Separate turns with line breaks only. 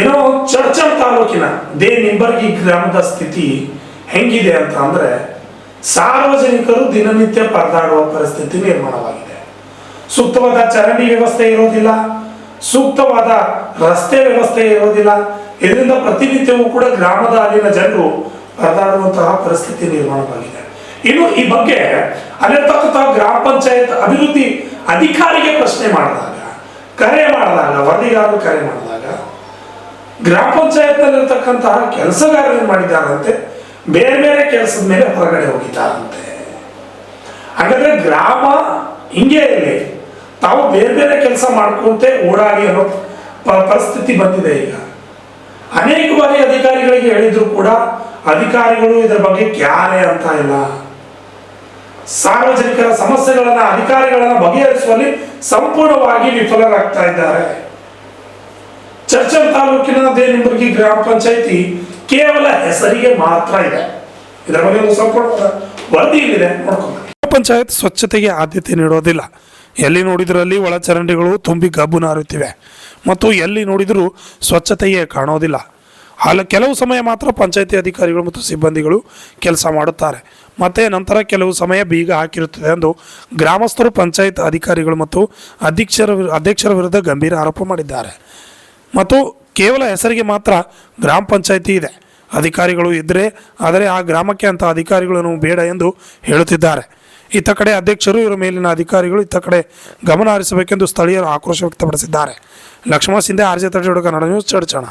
ಏನೋ ಚರ್ಚಲ್ ತಾಲೂಕಿನ ನಿಂಬರ್ಗಿ ಗ್ರಾಮದ ಸ್ಥಿತಿ ಹೆಂಗಿದೆ ಅಂತ ಅಂದ್ರೆ ಸಾರ್ವಜನಿಕರು ದಿನನಿತ್ಯ ಪರದಾಡುವ ಪರಿಸ್ಥಿತಿ ನಿರ್ಮಾಣವಾಗಿದೆ. ಸೂಕ್ತವಾದ ಚರಂಡಿ ವ್ಯವಸ್ಥೆ ಇರೋದಿಲ್ಲ, ಸೂಕ್ತವಾದ ರಸ್ತೆ ವ್ಯವಸ್ಥೆ ಇರೋದಿಲ್ಲ. ಇದರಿಂದ ಪ್ರತಿನಿತ್ಯವೂ ಕೂಡ ಗ್ರಾಮದ ಅಲ್ಲಿನ ಜನರು ಪರದಾಡುವಂತಹ ಪರಿಸ್ಥಿತಿ ನಿರ್ಮಾಣವಾಗಿದೆ. ಇನ್ನು ಈ ಬಗ್ಗೆ ಅಲ್ಲಿರ್ತಕ್ಕಂತಹ ಗ್ರಾಮ ಪಂಚಾಯತ್ ಅಭಿವೃದ್ಧಿ ಅಧಿಕಾರಿಗೆ ಪ್ರಶ್ನೆ ಮಾಡಿದಾಗ, ವರದಿಗಾರರು ಕರೆ ಮಾಡಿದಾಗ ಗ್ರಾಮ ಪಂಚಾಯತ್ ನಲ್ಲಿರ್ತಕ್ಕಂತಹ ಕೆಲಸಗಾರರು ಏನ್ ಮಾಡಿದ್ದಾರಂತೆ, ಬೇರೆ ಬೇರೆ ಕೆಲಸದ ಮೇಲೆ ಹೊರಗಡೆ ಹೋಗಿದ್ದಾರಂತೆ. ಹಾಗಾದ್ರೆ ಗ್ರಾಮ ಹಿಂಗೆ ಇರಲಿ, ತಾವು ಬೇರೆ ಬೇರೆ ಕೆಲಸ ಮಾಡ್ಕೊಂತೆ ಓಡಾಡಿ ಅನ್ನೋ ಪರಿಸ್ಥಿತಿ ಬಂದಿದೆ. ಈಗ ಅನೇಕ ಬಾರಿ ಅಧಿಕಾರಿಗಳಿಗೆ ಹೇಳಿದ್ರು ಕೂಡ ಅಧಿಕಾರಿಗಳು ಇದರ ಬಗ್ಗೆ ಕ್ಯಾರೆ ಅಂತ ಇಲ್ಲ. ಸಾರ್ವಜನಿಕರ ಸಮಸ್ಯೆಗಳನ್ನ ಅಧಿಕಾರಿಗಳನ್ನ ಬಗೆಹರಿಸುವಲ್ಲಿ ಸಂಪೂರ್ಣವಾಗಿ ವಿಫಲರಾಗ್ತಾ ಇದ್ದಾರೆ. ಚರ್ಚಲ್ ತಾಲೂಕಿನ ನಿಂಬರ್ಗಿ ಗ್ರಾಮ ಪಂಚಾಯಿತಿ ಕೇವಲ ಹೆಸರಿಗೆ ಮಾತ್ರ ಇದೆ. ಇದರ ಬಗ್ಗೆ ಒಂದು ಸಂಪೂರ್ಣ ವರದಿ ಇಲ್ಲಿದೆ, ನೋಡ್ಕೊಂಡು. ಗ್ರಾಮ ಪಂಚಾಯತ್ ಸ್ವಚ್ಛತೆಗೆ ಆದ್ಯತೆ ನೀಡೋದಿಲ್ಲ. ಎಲ್ಲಿ ನೋಡಿದ್ರಲ್ಲಿ ಒಳಚರಂಡಿಗಳು ತುಂಬಿ ಗಬ್ಬು ನಾರುತ್ತಿವೆ ಮತ್ತು ಎಲ್ಲಿ ನೋಡಿದರೂ ಸ್ವಚ್ಛತೆಯೇ ಕಾಣೋದಿಲ್ಲ. ಕೆಲವು ಸಮಯ ಮಾತ್ರ ಪಂಚಾಯತಿ ಅಧಿಕಾರಿಗಳು ಮತ್ತು ಸಿಬ್ಬಂದಿಗಳು ಕೆಲಸ ಮಾಡುತ್ತಾರೆ, ಮತ್ತೆ ನಂತರ ಕೆಲವು ಸಮಯ ಬೀಗ ಹಾಕಿರುತ್ತದೆ ಎಂದು ಗ್ರಾಮಸ್ಥರು ಪಂಚಾಯತ್ ಅಧಿಕಾರಿಗಳು ಮತ್ತು ಅಧ್ಯಕ್ಷರ ವಿರುದ್ಧ ಗಂಭೀರ ಆರೋಪ ಮಾಡಿದ್ದಾರೆ. ಮತ್ತು ಕೇವಲ ಹೆಸರಿಗೆ ಮಾತ್ರ ಗ್ರಾಮ ಪಂಚಾಯತಿ ಇದೆ, ಅಧಿಕಾರಿಗಳು ಇದ್ದರೆ ಆದರೆ ಆ ಗ್ರಾಮಕ್ಕೆ ಅಂತ ಅಧಿಕಾರಿಗಳನ್ನು ಬೇಡ ಎಂದು ಹೇಳುತ್ತಿದ್ದಾರೆ. ಇತ್ತ ಕಡೆ ಅಧ್ಯಕ್ಷರು ಇವರ ಮೇಲಿನ ಅಧಿಕಾರಿಗಳು ಇತ್ತ ಕಡೆ ಗಮನ ಹರಿಸಬೇಕೆಂದು ಸ್ಥಳೀಯರು ಆಕ್ರೋಶ ವ್ಯಕ್ತಪಡಿಸಿದ್ದಾರೆ. Lakshman Shinde, RJ 30 Kannada news, Chadchan.